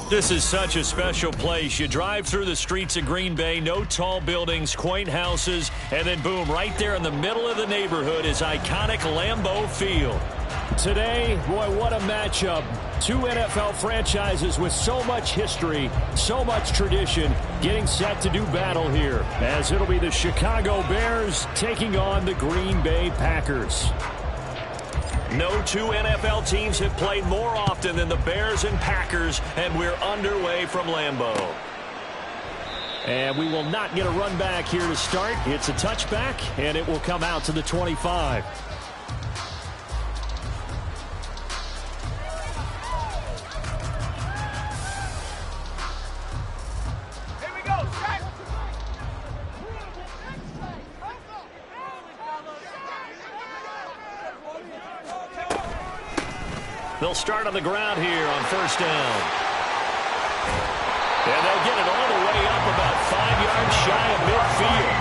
This is such a special place. You drive through the streets of Green Bay, no tall buildings, quaint houses, and then boom, right there in the middle of the neighborhood is iconic Lambeau Field. Today, boy, what a matchup. Two NFL franchises with so much history, so much tradition, getting set to do battle here, as it'll be the Chicago Bears taking on the Green Bay Packers. No two NFL teams have played more often than the Bears and Packers, and we're underway from Lambeau. And we will not get a run back here to start. It's a touchback, and it will come out to the 25. They'll start on the ground here on first down. And they'll get it all the way up about 5 yards shy of midfield.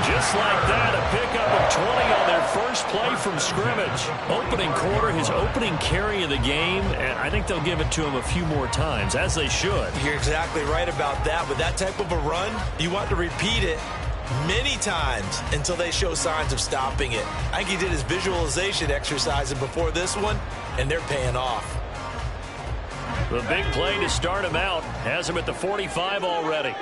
Just like that, a pickup of 20 on their first play from scrimmage. Opening quarter, his opening carry of the game, and I think they'll give it to him a few more times, as they should. You're exactly right about that. With that type of a run, you want to repeat it many times until they show signs of stopping it. I think he did his visualization exercise before this one, and they're paying off. The big play to start him out has him at the 45 already.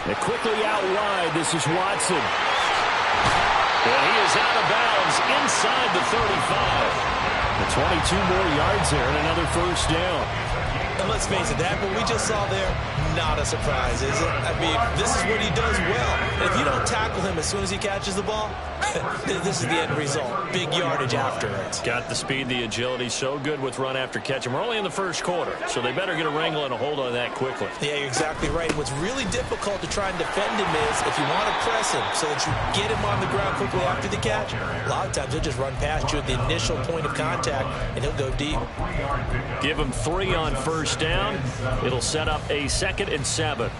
And quickly out wide, this is Watson. And he is out of bounds inside the 35. The 22 more yards there and another first down. And let's face it, that what we just saw there, not a surprise, is it? I mean, this is what he does well. And if you don't tackle him as soon as he catches the ball, this is the end result. Big yardage afterwards. Got the speed, the agility, so good with run after catch. And we're only in the first quarter, so they better get a wrangle and a hold on that quickly. Yeah, you're exactly right. What's really difficult to try and defend him is if you want to press him so that you get him on the ground quickly after the catch, a lot of times he'll just run past you at the initial point of contact, and he'll go deep. Give him 3 on first down. It'll set up a 2nd and 7.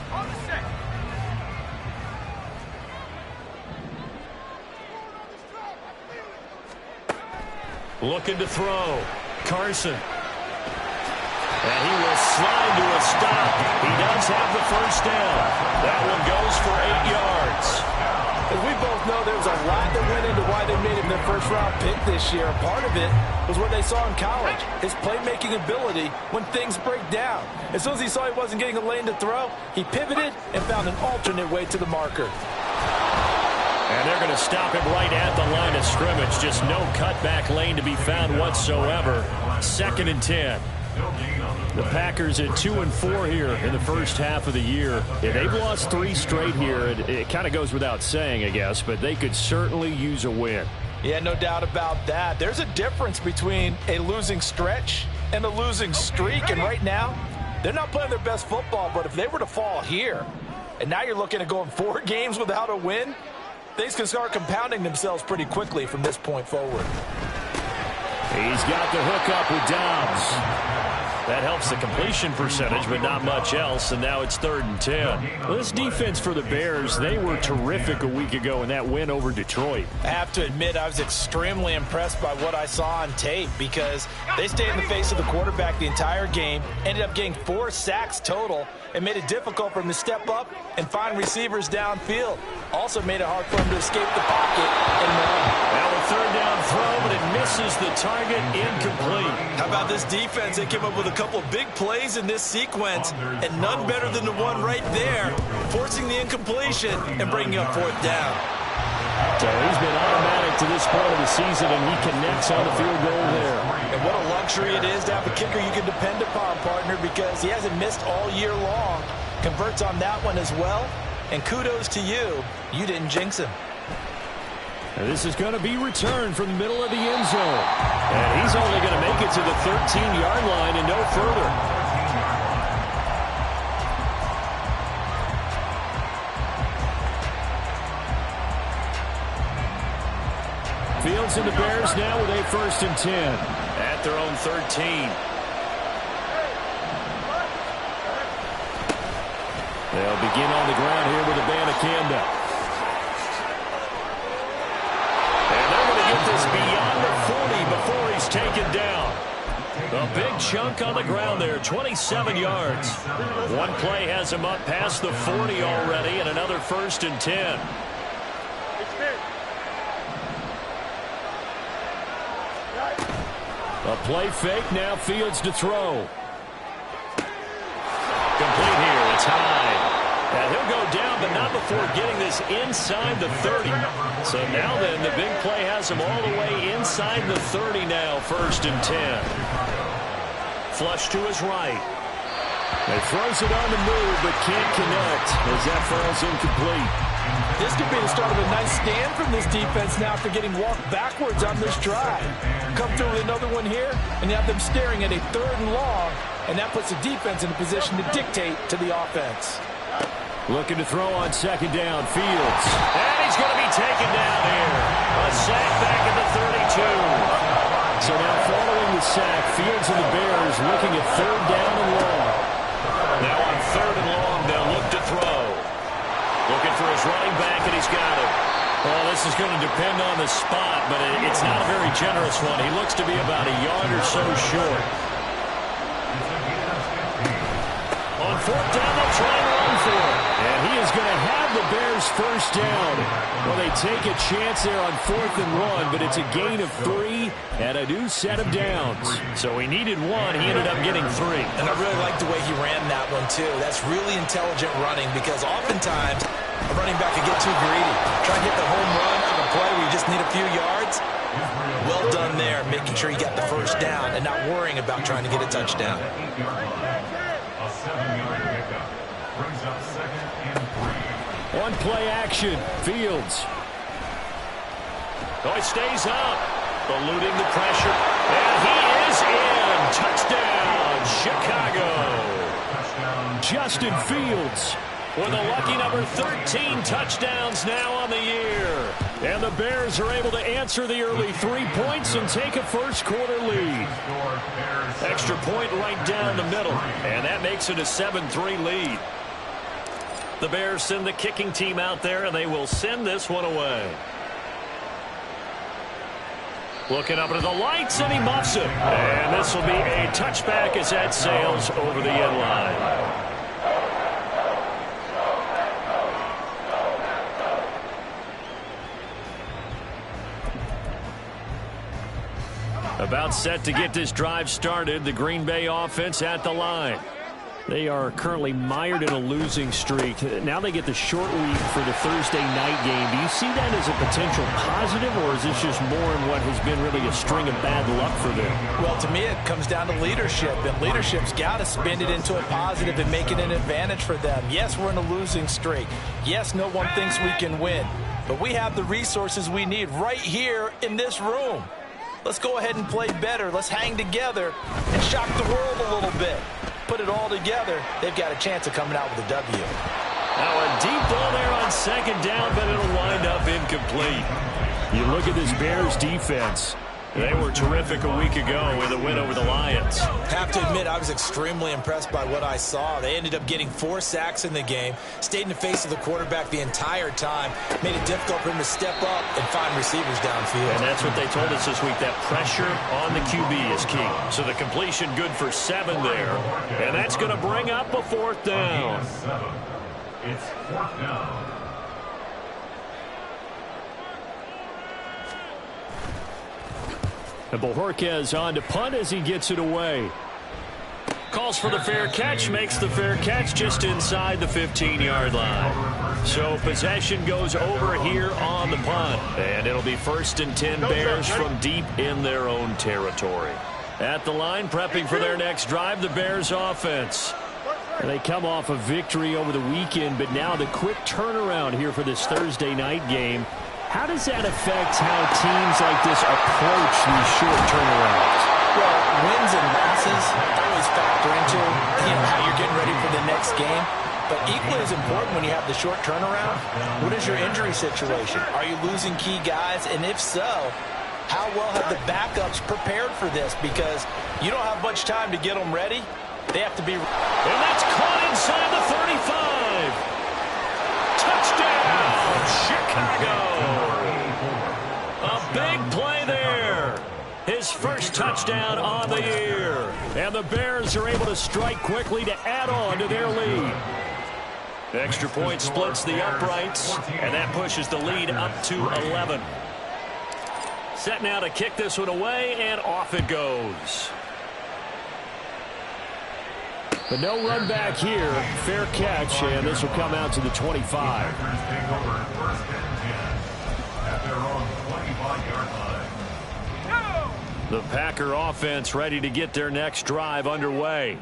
Looking to throw. Carson. And he will slide to a stop. He does have the first down. That one goes for 8 yards. As we both know, there was a lot that went into why they made him their first-round pick this year. Part of it was what they saw in college, his playmaking ability when things break down. As soon as he saw he wasn't getting a lane to throw, he pivoted and found an alternate way to the marker. And they're going to stop him right at the line of scrimmage. Just no cutback lane to be found whatsoever. 2nd and 10. The Packers at 2-4 here in the first half of the year. Yeah, they've lost 3 straight here. It kind of goes without saying, I guess, but they could certainly use a win. Yeah, no doubt about that. There's a difference between a losing stretch and a losing streak, and right now, they're not playing their best football, but if they were to fall here, and now you're looking at going 4 games without a win, things can start compounding themselves pretty quickly from this point forward. He's got the hook up with Dobbs. That helps the completion percentage, but not much else, and now it's 3rd and 10. Well, this defense for the Bears, they were terrific a week ago in that win over Detroit. I have to admit, I was extremely impressed by what I saw on tape because they stayed in the face of the quarterback the entire game, ended up getting 4 sacks total, and made it difficult for him to step up and find receivers downfield. Also made it hard for him to escape the pocket and run. Now a 3rd down throw, but it misses the target, incomplete. How about this defense? They came up with a couple of big plays in this sequence, and none better than the one right there, forcing the incompletion and bringing up 4th down. So he's been automatic to this point of the season, and he connects on the field goal there. And what a luxury it is to have a kicker you can depend upon, partner, because he hasn't missed all year long. Converts on that one as well, and kudos to you. You didn't jinx him. And this is going to be returned from the middle of the end zone. And he's only going to make it to the 13-yard line and no further. Fields and the Bears now with a 1st and 10. at their own 13. They'll begin on the ground here with Abanikanda. And they're going to get this beyond the 40 before he's taken down. A big chunk on the ground there, 27 yards. One play has him up past the 40 already, and another 1st and 10. A play fake, now Fields to throw. Complete here, it's high. And he'll go down, but not before getting this inside the 30. So now then, the big play has him all the way inside the 30 now, 1st and 10. Flush to his right. He throws it on the move, but can't connect as that falls incomplete. This could be the start of a nice stand from this defense now after getting walked backwards on this drive. Come through with another one here, and you have them staring at a 3rd and long, and that puts the defense in a position to dictate to the offense. Looking to throw on 2nd down, Fields. And he's going to be taken down here. A sack back at the 32. So now following the sack, Fields and the Bears looking at 3rd down and long. Now on 3rd and long, they'll look to throw. Looking for his running back, and he's got it. Well, this is going to depend on the spot, but it's not a very generous one. He looks to be about a yard or so short. On 4th down, they'll try and run for it. And he is going to have the Bears 1st down. Well, they take a chance there on 4th and 1, but it's a gain of 3 and a new set of downs. So he needed 1. He ended up getting 3. And I really like the way he ran that one, too. That's really intelligent running because oftentimes a running back can get too greedy. Try and get the home run on a play where you just need a few yards. Well done there, making sure you got the 1st down and not worrying about trying to get a touchdown. On play action, Fields. Oh, he stays up, eluding the pressure. And he is in. Touchdown, Chicago. Justin Fields with a lucky number 13 touchdowns now on the year. And the Bears are able to answer the early 3 points and take a 1st quarter lead. Extra point right down the middle. And that makes it a 7-3 lead. The Bears send the kicking team out there, and they will send this one away. Looking up into the lights, and he muffs it. And this will be a touchback as that sails over the end line. About set to get this drive started, the Green Bay offense at the line. They are currently mired in a losing streak. Now they get the short week for the Thursday night game. Do you see that as a potential positive, or is this just more in what has been really a string of bad luck for them? Well, to me, it comes down to leadership, and leadership's got to spin it into a positive and make it an advantage for them. Yes, we're in a losing streak. Yes, no one thinks we can win, but we have the resources we need right here in this room. Let's go ahead and play better. Let's hang together and shock the world a little bit. Put it all together, they've got a chance of coming out with a W. Now a deep ball there on 2nd down, but it'll wind up incomplete. You look at this Bears defense. They were terrific a week ago with a win over the Lions. Have to admit, I was extremely impressed by what I saw. They ended up getting 4 sacks in the game, stayed in the face of the quarterback the entire time, made it difficult for him to step up and find receivers downfield. And that's what they told us this week, that pressure on the QB is key. So the completion good for 7 there. And that's going to bring up a 4th down. It's 4th down. And Bojorquez on to punt as he gets it away. Calls for the fair catch, makes the fair catch just inside the 15-yard line. So possession goes over here on the punt. And it'll be 1st and 10 Bears from deep in their own territory. At the line, prepping for their next drive, the Bears offense. And they come off a victory over the weekend, but now the quick turnaround here for this Thursday night game. How does that affect how teams like this approach these short turnarounds? Well, wins and losses always factor into how you're getting ready for the next game. But equally as important when you have the short turnaround, what is your injury situation? Are you losing key guys? And if so, how well have the backups prepared for this? Because you don't have much time to get them ready. They have to be. And that's caught inside the 35. Touchdown, Chicago. A big play there. His first touchdown on the year. And the Bears are able to strike quickly to add on to their lead. The extra point splits the uprights, and that pushes the lead up to 11. Set now to kick this one away, and off it goes. But no run back here. Fair catch, and this will come out to the 25. The Packer offense ready to get their next drive underway.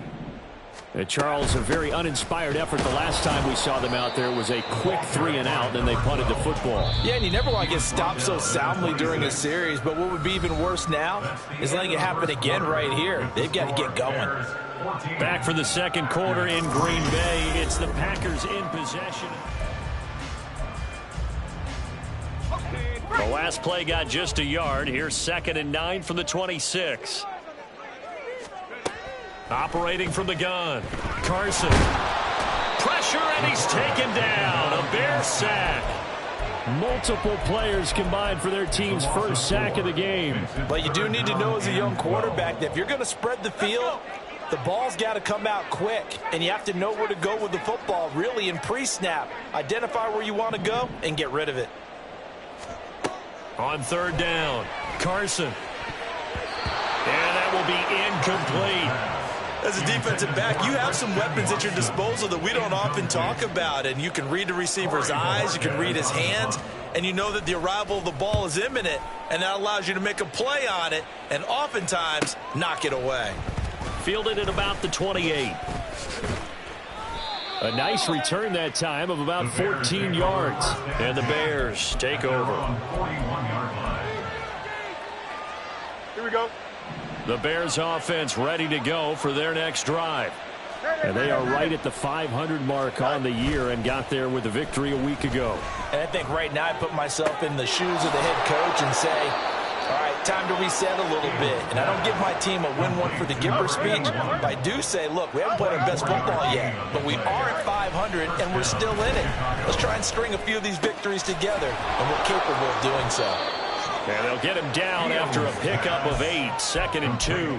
And Charles, a very uninspired effort the last time we saw them out there was a quick 3-and-out, and then they punted the football. Yeah, and you never want to get stopped so soundly during a series, but what would be even worse now is letting it happen again right here. They've got to get going. Back for the second quarter in Green Bay. It's the Packers in possession. The last play got just a yard. Here's 2nd and 9 from the 26. Operating from the gun, Carson. Pressure, and he's taken down. A Bear sack. Multiple players combined for their team's first sack of the game. But you do need to know as a young quarterback that if you're going to spread the field, the ball's got to come out quick, and you have to know where to go with the football, really, in pre-snap. Identify where you want to go and get rid of it. On 3rd down, Carson. And that will be incomplete. As a defensive back, you have some weapons at your disposal that we don't often talk about, and you can read the receiver's eyes, you can read his hands, and you know that the arrival of the ball is imminent, and that allows you to make a play on it and oftentimes knock it away. Fielded at about the 28. A nice return that time of about 14 yards. And the Bears take over. Here we go. The Bears offense ready to go for their next drive. And they are right at the 500 mark on the year and got there with a victory a week ago. And I think right now I put myself in the shoes of the head coach and say, all right, time to reset a little bit. And I don't give my team a win one for the giver speech, but I do say, look, we haven't played our best football yet, but we are at 500 and we're still in it. Let's try and string a few of these victories together, and we're capable of doing so. And they'll get him down after a pickup of 8, 2nd and 2.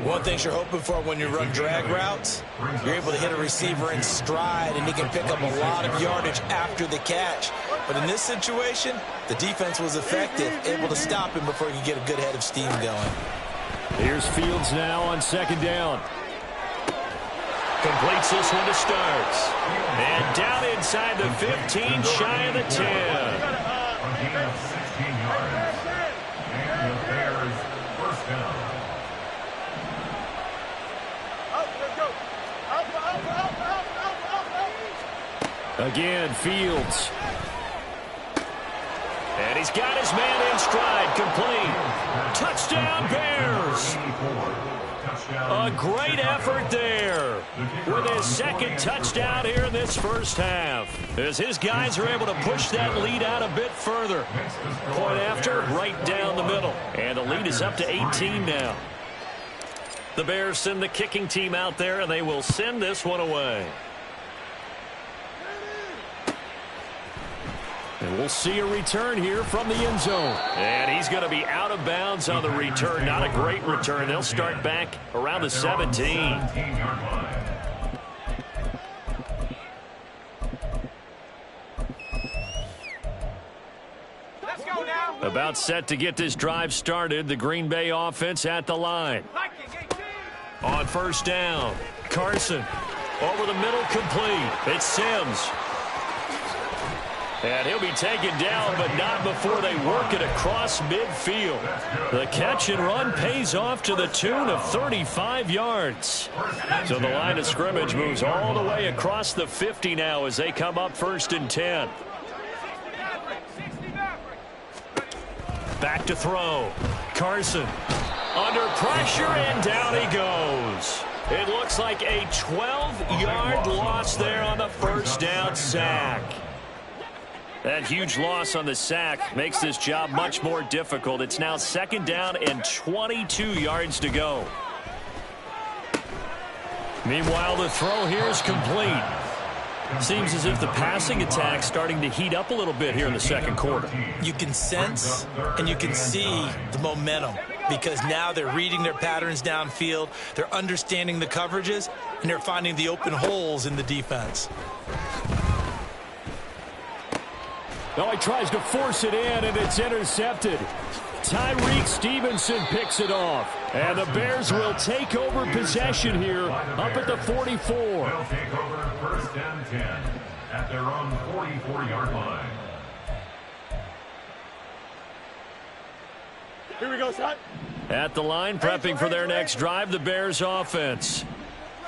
One thing you're hoping for when you run drag routes, you're able to hit a receiver in stride, and he can pick up a lot of yardage after the catch. But in this situation, the defense was effective, able to stop him before he could get a good head of steam going. Here's Fields now on 2nd down. Completes this one to Starks. And down inside the 15, shy of the 10. Again, Fields. And he's got his man in stride, complete. Touchdown, Bears. A great effort there with his 2nd touchdown here in this first half, as his guys are able to push that lead out a bit further. Point after, right down the middle. And the lead is up to 18 now. The Bears send the kicking team out there, and they will send this one away. And we'll see a return here from the end zone. And he's going to be out of bounds on the return. Not a great return. They'll start back around the 17. Let's go now. About set to get this drive started. The Green Bay offense at the line. On 1st down, Carson over the middle, complete. It's Sims. And he'll be taken down, but not before they work it across midfield. The catch and run pays off to the tune of 35 yards. So the line of scrimmage moves all the way across the 50 now as they come up 1st and 10. Back to throw. Carson under pressure, and down he goes. It looks like a 12-yard loss there on the 1st down sack. That huge loss on the sack makes this job much more difficult. It's now 2nd down and 22 yards to go. Meanwhile, the throw here is complete. Seems as if the passing attack's starting to heat up a little bit here in the 2nd quarter. You can sense and you can see the momentum because now they're reading their patterns downfield, they're understanding the coverages, and they're finding the open holes in the defense. Oh, he tries to force it in, and it's intercepted. Tyreek Stevenson picks it off. And the Bears will take over possession here up at the 44. They'll take over 1st and 10 at their own 44-yard line. Here we go, son. At the line, prepping for their next drive, the Bears offense.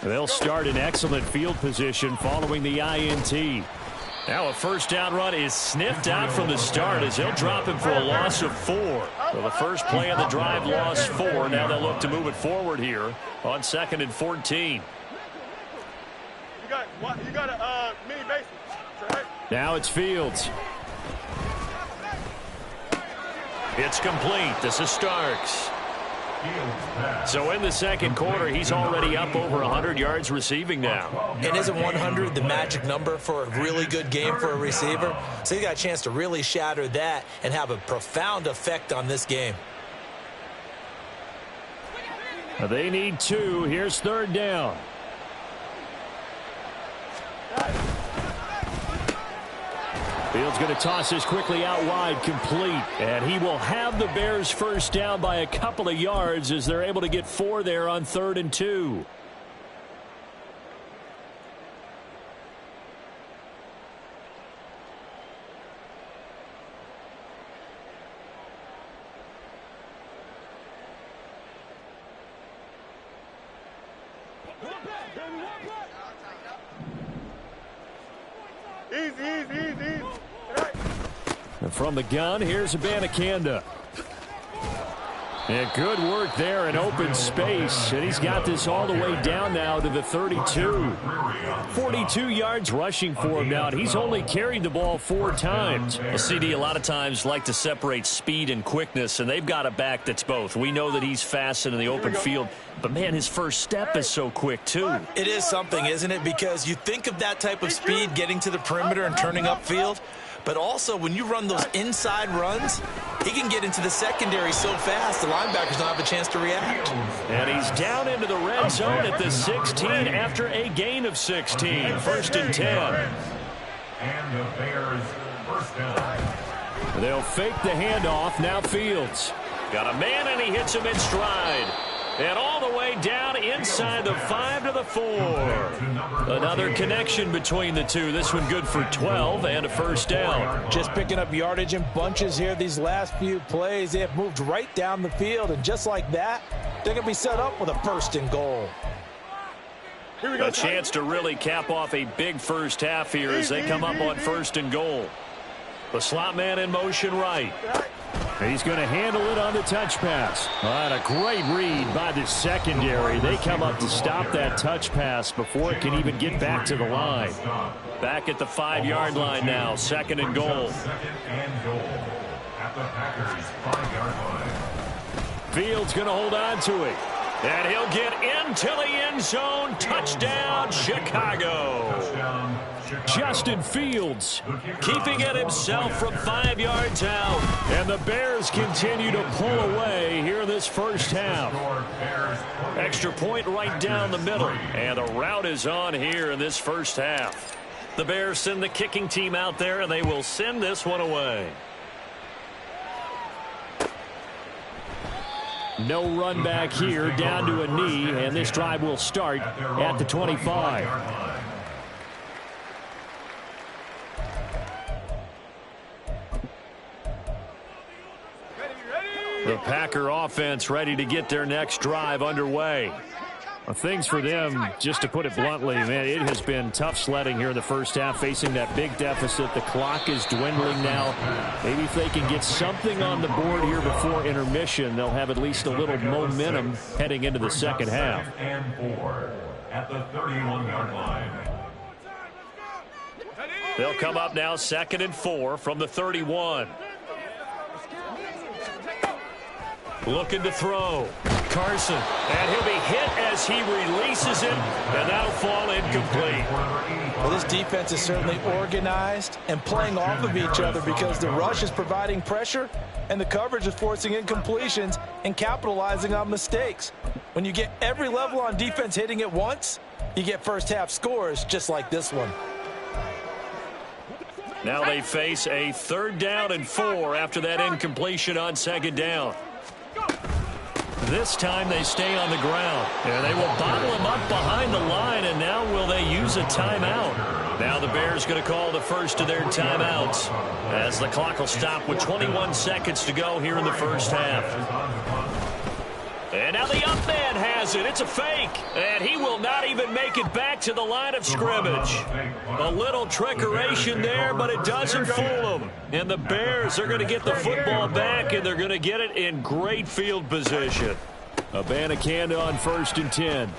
They'll start in excellent field position following the INT. Now a 1st down run is sniffed out from the start as they'll drop him for a loss of 4. So the first play of the drive lost 4. Now they'll look to move it forward here on 2nd and 14. You got a mini base. Right? Now it's Fields. It's complete. This is Starks. So in the 2nd quarter, he's already up over 100 yards receiving now. And isn't 100 the magic number for a really good game for a receiver? So he got a chance to really shatter that and have a profound effect on this game. They need 2. Here's 3rd down. Fields going to toss this quickly out wide, complete. And he will have the Bears 1st down by a couple of yards as they're able to get 4 there on 3rd and 2. Easy. From the gun, here's Abanikanda. And good work there in open space. And he's got this all the way down now to the 32. 42 yards rushing for him now. And he's only carried the ball 4 times. A CD a lot of times like to separate speed and quickness, and they've got a back that's both. We know that he's fast in the open field, but man, his first step is so quick too. It is something, isn't it? Because you think of that type of speed getting to the perimeter and turning upfield, but also when you run those inside runs, he can get into the secondary so fast the linebackers don't have a chance to react. And he's down into the red zone at the 16 after a gain of 16. 1st and 10. And the Bears 1st down. They'll fake the handoff. Now Fields. Got a man, and he hits him in stride. And all the way down inside the 5 to the 4. Another connection between the two. This one good for 12 and a 1st down. Just picking up yardage in bunches here these last few plays. They have moved right down the field, and just like that, they're going to be set up with a 1st and goal. Here we go. A chance to really cap off a big first half here as they come up on 1st and goal. The slot man in motion right. He's going to handle it on the touch pass. And a great read by the secondary. They come up to stop that touch pass before it can even get back to the line. Back at the 5-yard line now. 2nd and goal. 2nd and goal at the Packers 5-yard line. Fields going to hold on to it. And he'll get into the end zone. Touchdown, Chicago. Touchdown, Chicago. Justin Fields keeping it himself from 5 yards out. And the Bears continue to pull away here in this first half. Extra point right down the middle. And the route is on here in this first half. The Bears send the kicking team out there, and they will send this one away. No run back here, down to a knee, and this drive will start at the 25. The Packer offense ready to get their next drive underway. Well, things for them, just to put it bluntly, man, it has been tough sledding here in the first half, facing that big deficit. The clock is dwindling now. Maybe if they can get something on the board here before intermission, they'll have at least a little momentum heading into the second half. 2nd and 4 at the 31-yard line. They'll come up now 2nd and 4 from the 31. Looking to throw. Carson. And he'll be hit as he releases it, and that'll fall incomplete. Well, this defense is certainly organized and playing off of each other because the rush is providing pressure and the coverage is forcing incompletions and capitalizing on mistakes. When you get every level on defense hitting at once, you get first half scores just like this one. Now they face a 3rd down and 4 after that incompletion on 2nd down. This time they stay on the ground, and they will bottle him up behind the line, and now will they use a timeout? Now the Bears going to call the first of their timeouts as the clock will stop with 21 seconds to go here in the first half. And now the up man has it. It's a fake. And he will not even make it back to the line of scrimmage. A little trickeration there, but it doesn't fool them. And the Bears are going to get the football back, and they're going to get it in great field position. Abanikanda on 1st and 10.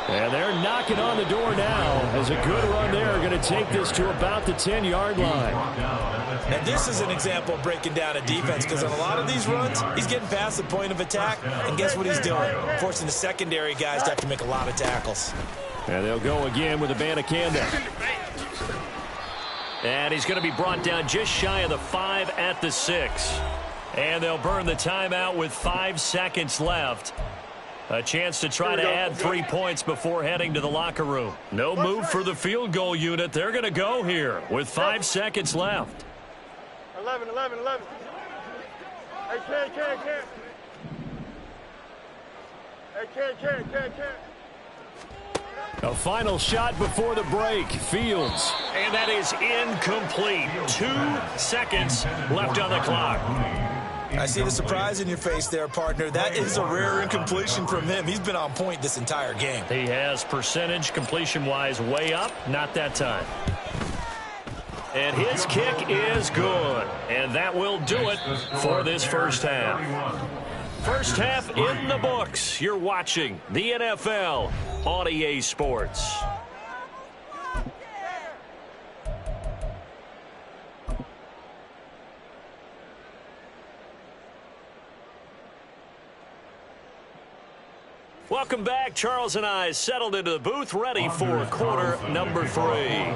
And they're knocking on the door now as a good run there are going to take this to about the 10-yard line. And this is an example of breaking down a defense because on a lot of these runs, he's getting past the point of attack, and guess what he's doing? Forcing the secondary guys to have to make a lot of tackles. And they'll go again with Abanikanda. And he's going to be brought down just shy of the 5 at the 6. And they'll burn the timeout with 5 seconds left. A chance to try to add 3 points before heading to the locker room. No move for the field goal unit. They're going to go here with 5 seconds left. 11. Hey, Ken. Hey, Ken. A final shot before the break. Fields. And that is incomplete. 2 seconds left on the clock. I see the surprise in your face there, partner. That is a rare incompletion from him. He's been on point this entire game. He has percentage completion-wise way up. Not that time. And his kick is good. And that will do it for this first half. First half in the books. You're watching the NFL on EA Sports. Welcome back. Charles and I settled into the booth, ready for quarter number 3.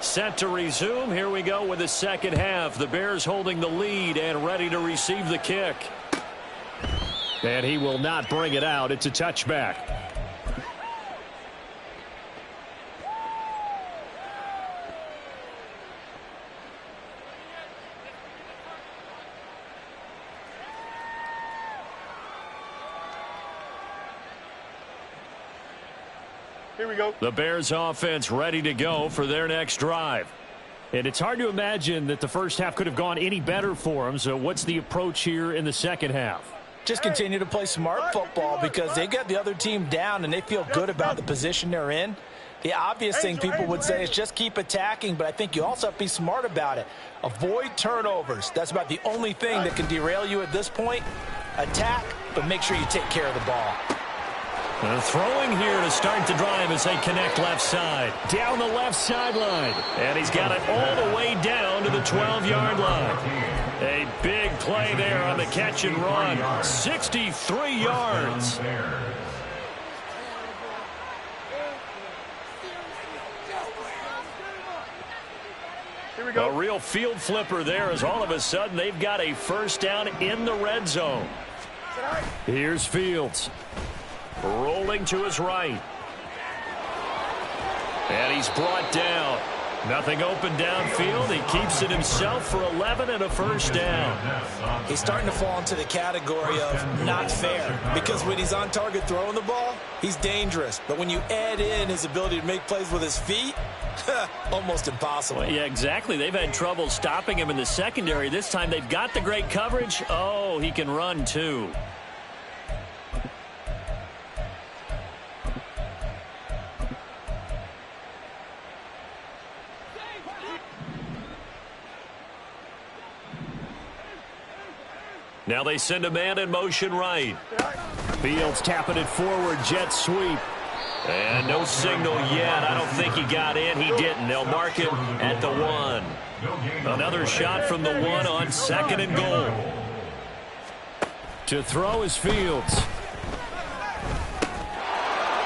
Set to resume. Here we go with the second half. The Bears holding the lead and ready to receive the kick. And he will not bring it out. It's a touchback. Here we go. The Bears offense ready to go for their next drive. And it's hard to imagine that the first half could have gone any better for them. So what's the approach here in the second half? Just continue to play smart football because they got the other team down and they feel good about the position they're in. The obvious thing people would say is just keep attacking, but I think you also have to be smart about it. Avoid turnovers. That's about the only thing that can derail you at this point. Attack, but make sure you take care of the ball. Throwing here to start the drive as they connect left side. Down the left sideline. And he's got it all the way down to the 12-yard line. A big play there on the catch and run. 63 yards. Here we go. A real field flipper there as all of a sudden they've got a first down in the red zone. Here's Fields. Rolling to his right. And he's brought down. Nothing open downfield. He keeps it himself for 11 and a first down. He's starting to fall into the category of not fair because when he's on target throwing the ball, he's dangerous. But when you add in his ability to make plays with his feet, almost impossible. Well, yeah, exactly. They've had trouble stopping him in the secondary. This time they've got the great coverage. Oh, he can run too. Now they send a man in motion right. Fields tapping it forward, jet sweep. And no signal yet. I don't think he got in. He didn't. They'll mark him at the 1. Another shot from the 1 on 2nd and goal. To throw is Fields.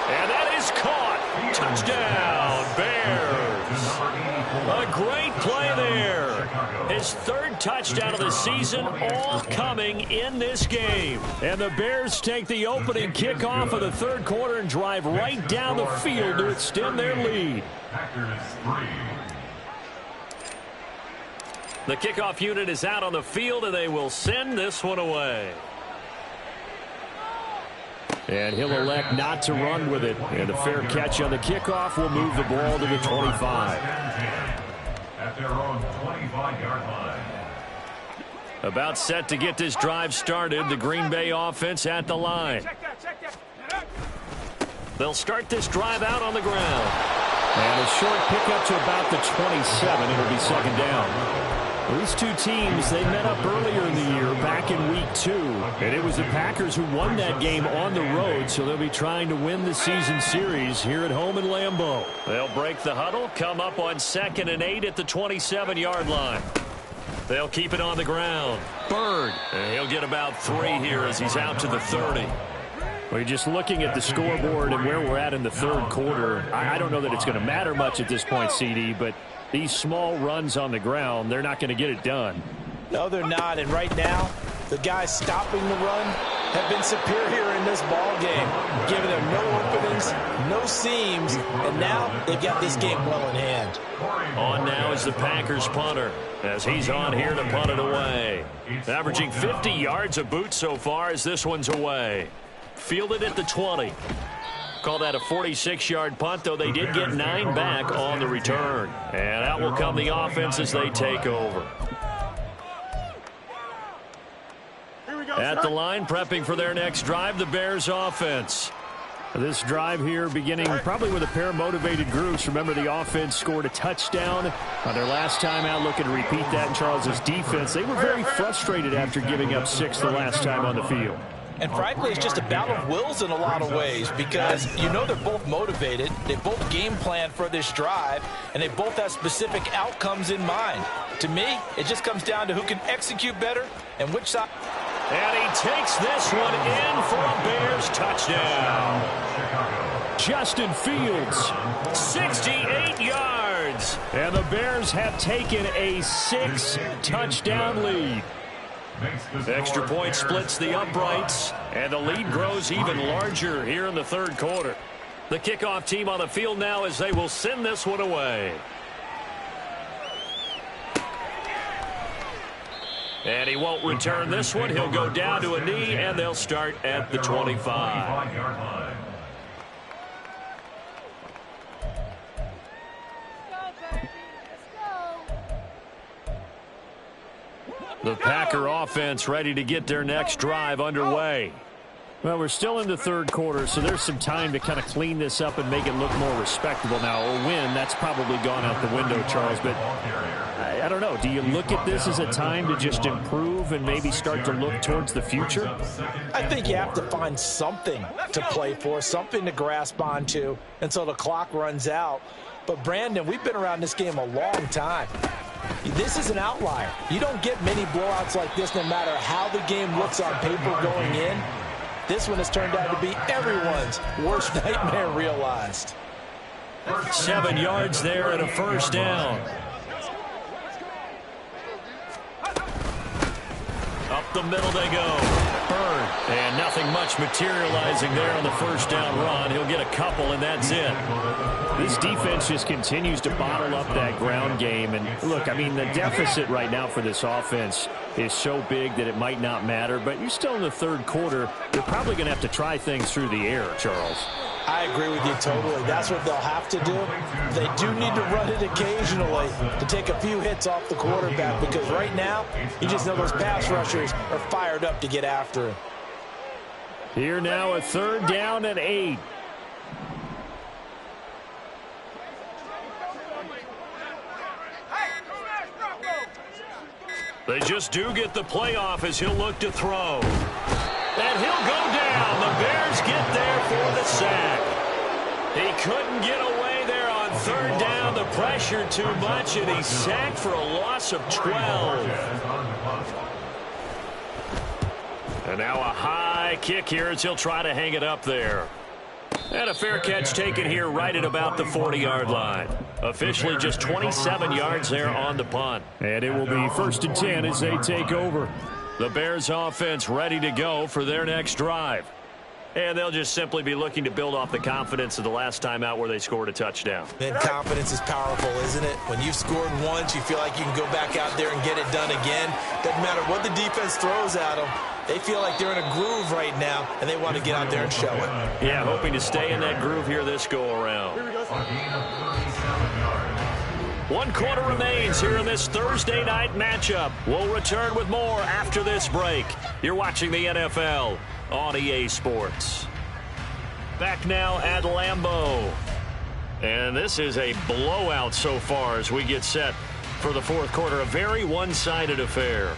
And that is caught. Touchdown, Bears. A great play there. His 3rd touchdown of the season, all coming in this game. And the Bears take the opening kickoff of the 3rd quarter and drive right down the field to extend their lead. The kickoff unit is out on the field, and they will send this one away. And he'll elect not to run with it. And a fair catch on the kickoff will move the ball to the 25. At their own 25-yard line. About set to get this drive started. The Green Bay offense at the line. They'll start this drive out on the ground. And a short pickup to about the 27. It'll be 2nd down. These two teams, they met up earlier in the year, back in week 2. And it was the Packers who won that game on the road, so they'll be trying to win the season series here at home in Lambeau. They'll break the huddle, come up on 2nd and 8 at the 27-yard line. They'll keep it on the ground. Bird, and he'll get about 3 here as he's out to the 30. Well, just looking at the scoreboard and where we're at in the 3rd quarter, I don't know that it's going to matter much at this point, CD, but these small runs on the ground, they're not going to get it done. No, they're not. And right now, the guys stopping the run have been superior in this ball game, giving them no openings, no seams, and now they've got this game well in hand. On now is the Packers punter as he's on here to punt it away. Averaging 50 yards a boot so far as this one's away. Fielded at the 20. Call that a 46-yard punt, though they did get 9 back on the return. And out will come the offense as they take over. At the line, prepping for their next drive, the Bears offense. This drive here beginning probably with a pair of motivated groups. Remember, the offense scored a touchdown on their last time out, looking to repeat that in Charles's defense. They were very frustrated after giving up 6 the last time on the field. And frankly, it's just a battle of wills in a lot of ways because you know they're both motivated. They both game plan for this drive, and they both have specific outcomes in mind. To me, it just comes down to who can execute better and which side. And he takes this one in for a Bears touchdown. Justin Fields, 68 yards. And the Bears have taken a 6-touchdown lead. Extra point splits the uprights, and the lead grows even larger here in the 3rd quarter. The kickoff team on the field now as they will send this one away. And he won't return this one. He'll go down to a knee, and they'll start at the 25. The Packer offense ready to get their next drive underway. Well, we're still in the 3rd quarter, so there's some time to kind of clean this up and make it look more respectable. Now, a win, that's probably gone out the window, Charles, but I don't know. Do you look at this as a time to just improve and maybe start to look towards the future? I think you have to find something to play for, something to grasp onto until the clock runs out. But, Brandon, we've been around this game a long time. This is an outlier. You don't get many blowouts like this no matter how the game looks on paper going in. This one has turned out to be everyone's worst nightmare realized. 7 yards there and a 1st down. Up the middle they go. Bird. And nothing much materializing there on the 1st down run. He'll get a couple, and that's it. This defense just continues to bottle up that ground game. And, look, I mean, the deficit right now for this offense is so big that it might not matter. But you're still in the 3rd quarter. They're probably going to have to try things through the air, Charles. I agree with you totally. That's what they'll have to do. They do need to run it occasionally to take a few hits off the quarterback because right now, you just know those pass rushers are fired up to get after him. Here now a 3rd down and 8. They just do get the playoff as he'll look to throw. And he'll go down. The Bears get there for the sack. He couldn't get away there on third down. The pressure too much, and he's sacked for a loss of 12. And now a high kick here as he'll try to hang it up there. And a fair catch taken here right at about the 40-yard line. Officially just 27 yards there on the punt. And it will be 1st and 10 as they take over. The Bears offense ready to go for their next drive. And they'll just simply be looking to build off the confidence of the last time out where they scored a touchdown. And confidence is powerful, isn't it? When you've scored once, you feel like you can go back out there and get it done again. Doesn't matter what the defense throws at them. They feel like they're in a groove right now, and they want to get out there and show it. Yeah, hoping to stay in that groove here this go-around. 1 quarter remains here in this Thursday night matchup. We'll return with more after this break. You're watching the NFL on EA Sports. Back now at Lambeau. And this is a blowout so far as we get set for the 4th quarter. A very one-sided affair.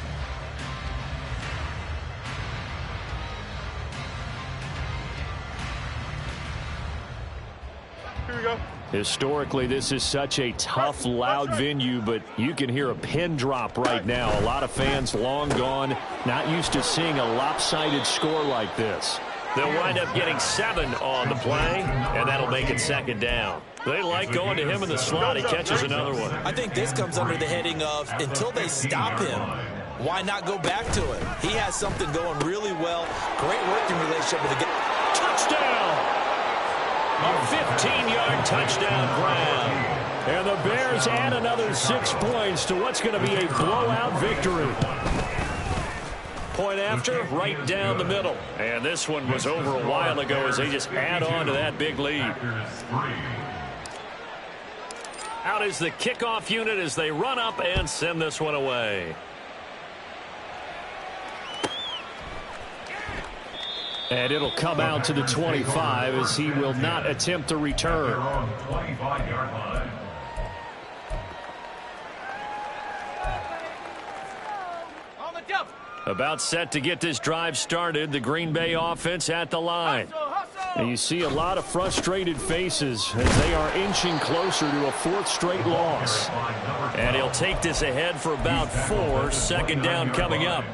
Here we go. Historically, this is such a tough, loud venue, but you can hear a pin drop right now. A lot of fans long gone, not used to seeing a lopsided score like this. They'll wind up getting 7 on the play, and that'll make it 2nd down. They like going to him in the slot. He catches another one. I think this comes under the heading of until they stop him, why not go back to it? He has something going really well. Great working relationship with the guy. Touchdown! A 15-yard touchdown grab. And the Bears add another 6 points to what's going to be a blowout victory. Point after, right down the middle. And this one was over a while ago as they just add on to that big lead. Out is the kickoff unit as they run up and send this one away. And it'll come out to the 25 as he will not attempt a return. About set to get this drive started. The Green Bay offense at the line. And you see a lot of frustrated faces as they are inching closer to a 4th straight loss. And he'll take this ahead for about 4. 2nd down coming up.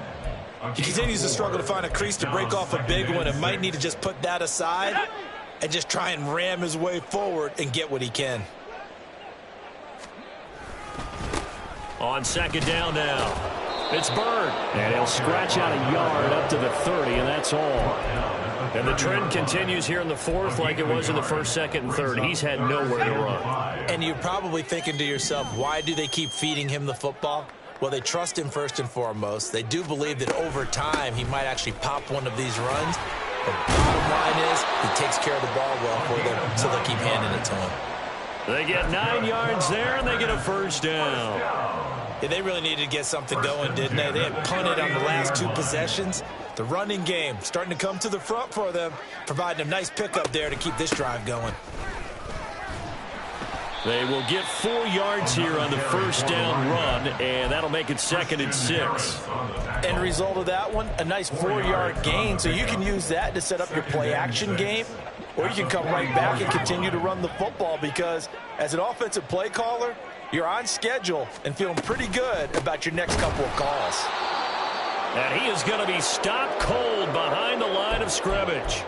He continues to struggle to find a crease to break off a big one and might need to just put that aside and just try and ram his way forward and get what he can. On 2nd down now. It's Bird. And he'll scratch out a yard up to the 30, and that's all. And the trend continues here in the 4th like it was in the 1st, 2nd, and 3rd. He's had nowhere to run. And you're probably thinking to yourself, why do they keep feeding him the football? Well, they trust him first and foremost. They do believe that over time he might actually pop one of these runs. The bottom line is he takes care of the ball well for them, so they'll keep handing it to him. They get 9 yards there, and they get a 1st down. Yeah, they really needed to get something going, didn't they? They had punted on the last 2 possessions. The running game starting to come to the front for them, providing a nice pickup there to keep this drive going. They will get 4 yards here on the 1st down run, and that'll make it 2nd and 6. End result of that one, a nice 4-yard gain, so you can use that to set up your play-action game, or you can come right back and continue to run the football because as an offensive play caller, you're on schedule and feeling pretty good about your next couple of calls. And he is going to be stopped cold behind the line of scrimmage.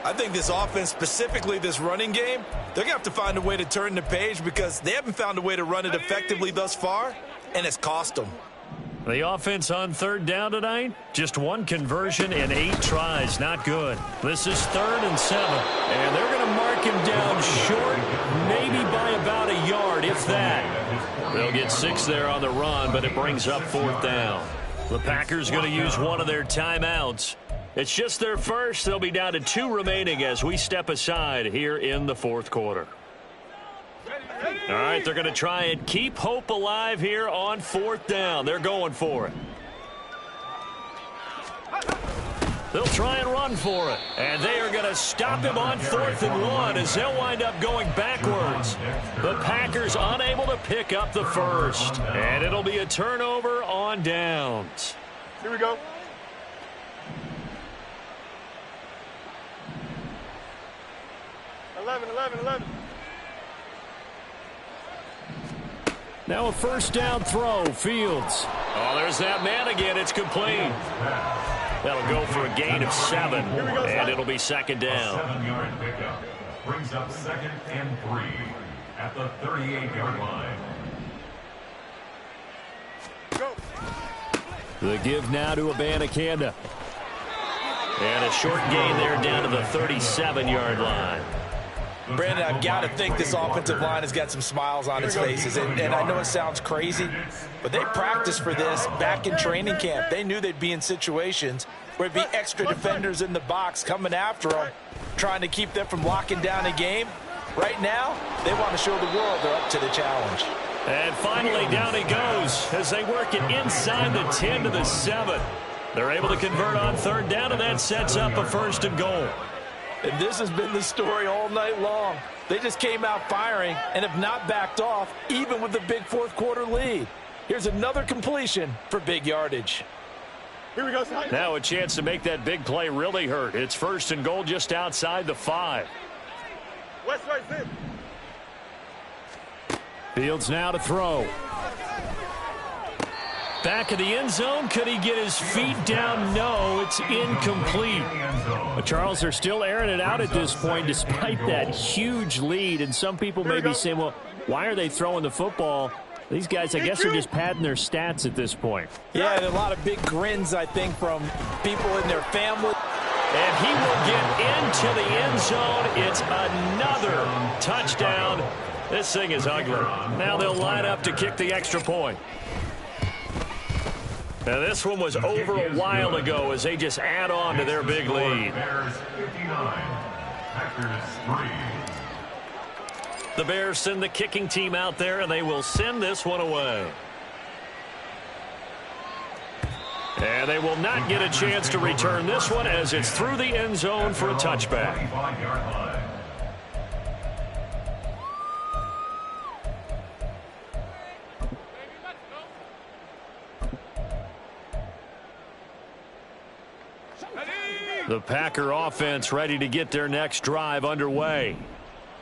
I think this offense, specifically this running game, they're going to have to find a way to turn the page because they haven't found a way to run it effectively thus far, and it's cost them. The offense on 3rd down tonight, just 1 conversion and 8 tries. Not good. This is 3rd and 7, and they're going to mark him down short, maybe by about a yard, if that. They'll get 6 there on the run, but it brings up 4th down. The Packers going to use one of their timeouts. It's just their first. They'll be down to 2 remaining as we step aside here in the 4th quarter. All right, they're going to try and keep hope alive here on 4th down. They're going for it. They'll try and run for it. And they are going to stop him on 4th and 1 as they'll wind up going backwards. The Packers unable to pick up the first. And it'll be a turnover on downs. Here we go. Eleven. Now a first down throw, Fields. Oh, there's that man again. It's complete. That'll go for a gain of 7, and it'll be 2nd down. 7-yard pickup brings up 2nd and 3 at the 38-yard line. Go. The give now to Abanikanda. And a short gain there down to the 37-yard line. Brandon, I've got to think this offensive line has got some smiles on its faces. And I know it sounds crazy, but they practiced for this back in training camp. They knew they'd be in situations where it'd be extra defenders in the box coming after them, trying to keep them from locking down a game. Right now, they want to show the world they're up to the challenge. And finally, down he goes as they work it inside the 10 to the 7. They're able to convert on 3rd down, and that sets up a 1st and goal. And this has been the story all night long. They just came out firing and have not backed off, even with the big 4th quarter lead. Here's another completion for big yardage. Here we go, son. Now a chance to make that big play really hurt. It's 1st and goal just outside the 5. West right, zip. Fields now to throw. Back of the end zone. Could he get his feet down? No, it's incomplete. But Charles, they're still airing it out at this point despite that huge lead. And some people may be saying, well, why are they throwing the football? These guys, I guess, are just padding their stats at this point. Yeah, and a lot of big grins, I think, from people in their family. And he will get into the end zone. It's another touchdown. This thing is ugly. Now they'll line up to kick the extra point. Now this one was over a while ago as they just add on to their big lead. Bears 59, Packers 3. The Bears send the kicking team out there, and they will send this one away. And they will not get a chance to return this one as it's through the end zone for a touchback. 25-yard line. The Packer offense ready to get their next drive underway.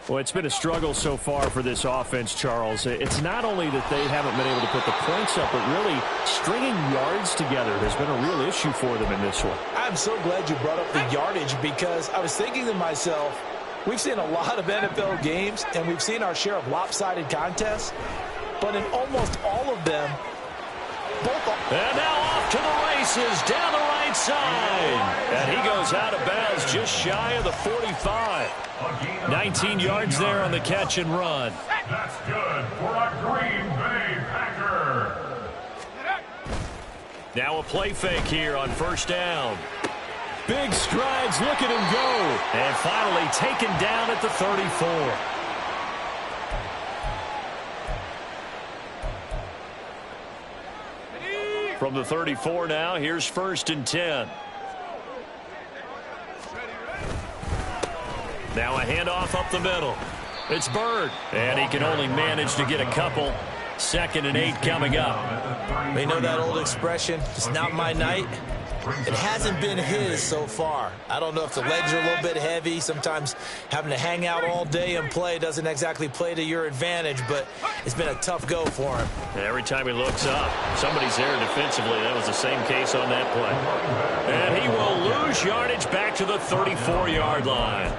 Well, it's been a struggle so far for this offense, Charles. It's not only that they haven't been able to put the points up, but really stringing yards together has been a real issue for them in this one. I'm so glad you brought up the yardage because I was thinking to myself, we've seen a lot of NFL games and we've seen our share of lopsided contests, but in almost all of them, and now off to the races down the right side. And he goes out of bounds just shy of the 45. 19 yards there on the catch and run. That's good for a Green Bay Packer. Now a play fake here on 1st down. Big strides, look at him go. And finally taken down at the 34. From the 34 now, here's 1st and 10. Now a handoff up the middle. It's Bird, and he can only manage to get a couple. 2nd and 8 coming up. They know that old expression, it's not my night. It hasn't been his so far. I don't know if the legs are a little bit heavy. Sometimes having to hang out all day and play doesn't exactly play to your advantage, but it's been a tough go for him. And every time he looks up, somebody's there defensively. That was the same case on that play. And he will lose yardage back to the 34-yard line.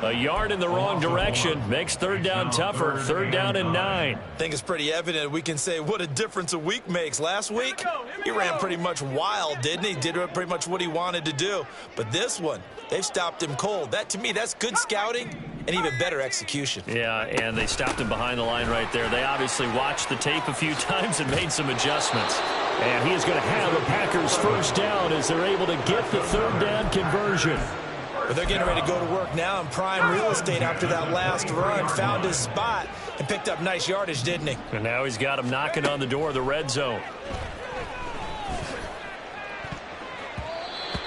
A yard in the wrong direction makes 3rd down tougher. 3rd down and 9. I think it's pretty evident. We can say what a difference a week makes. Last week, he ran pretty much wild, didn't he? Did pretty much what he wanted to do. But this one, they've stopped him cold. That, to me, that's good scouting and even better execution. Yeah, and they stopped him behind the line right there. They obviously watched the tape a few times and made some adjustments. And he is going to have the Packers 1st down as they're able to get the 3rd down conversion. But they're getting ready to go to work now in prime real estate after that last run. Found his spot and picked up nice yardage, didn't he? And now he's got him knocking on the door of the red zone.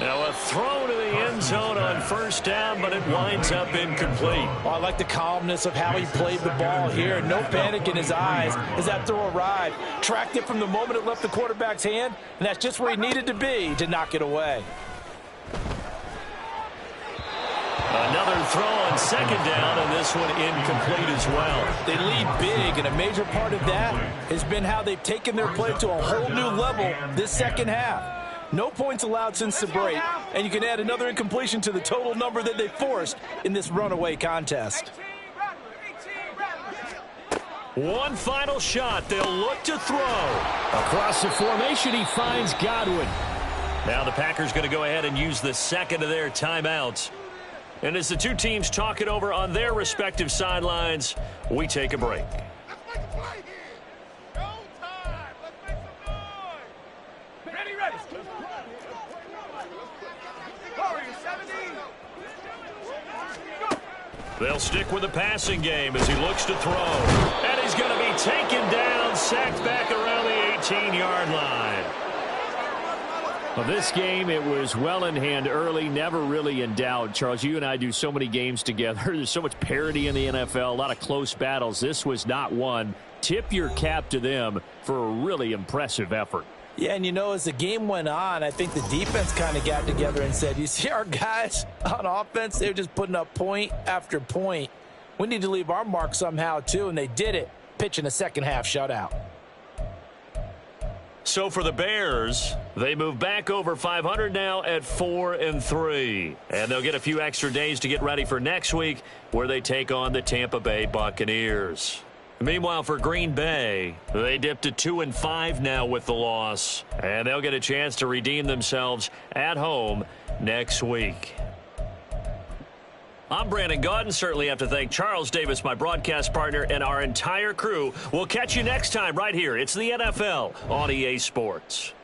Now a throw to the end zone on first down, but it winds up incomplete. Oh, I like the calmness of how he played the ball here. No panic in his eyes as that throw arrived. Tracked it from the moment it left the quarterback's hand, and that's just where he needed to be to knock it away. Another throw on second down, and this one incomplete as well. They lead big, and a major part of that has been how they've taken their play to a whole new level this second half. No points allowed since the break, and you can add another incompletion to the total number that they forced in this runaway contest. One final shot. They'll look to throw. Across the formation, he finds Godwin. Now the Packers going to go ahead and use the second of their timeouts. And as the two teams talk it over on their respective sidelines, we take a break. They'll stick with the passing game as he looks to throw. And he's going to be taken down, sacked back around the 18-yard line. Well, this game, it was well in hand early, never really in doubt. Charles, you and I do so many games together. There's so much parity in the NFL, a lot of close battles. This was not one. Tip your cap to them for a really impressive effort. Yeah, and you know, as the game went on, I think the defense kind of got together and said, you see our guys on offense, they're just putting up point after point. We need to leave our mark somehow, too, and they did it, pitching a second-half shutout. So for the Bears, they move back over 500 now at 4-3. And they'll get a few extra days to get ready for next week, where they take on the Tampa Bay Buccaneers. Meanwhile, for Green Bay, they dipped to 2-5 now with the loss. And they'll get a chance to redeem themselves at home next week. I'm Brandon Gaudin. Certainly have to thank Charles Davis, my broadcast partner, and our entire crew. We'll catch you next time right here. It's the NFL on EA Sports.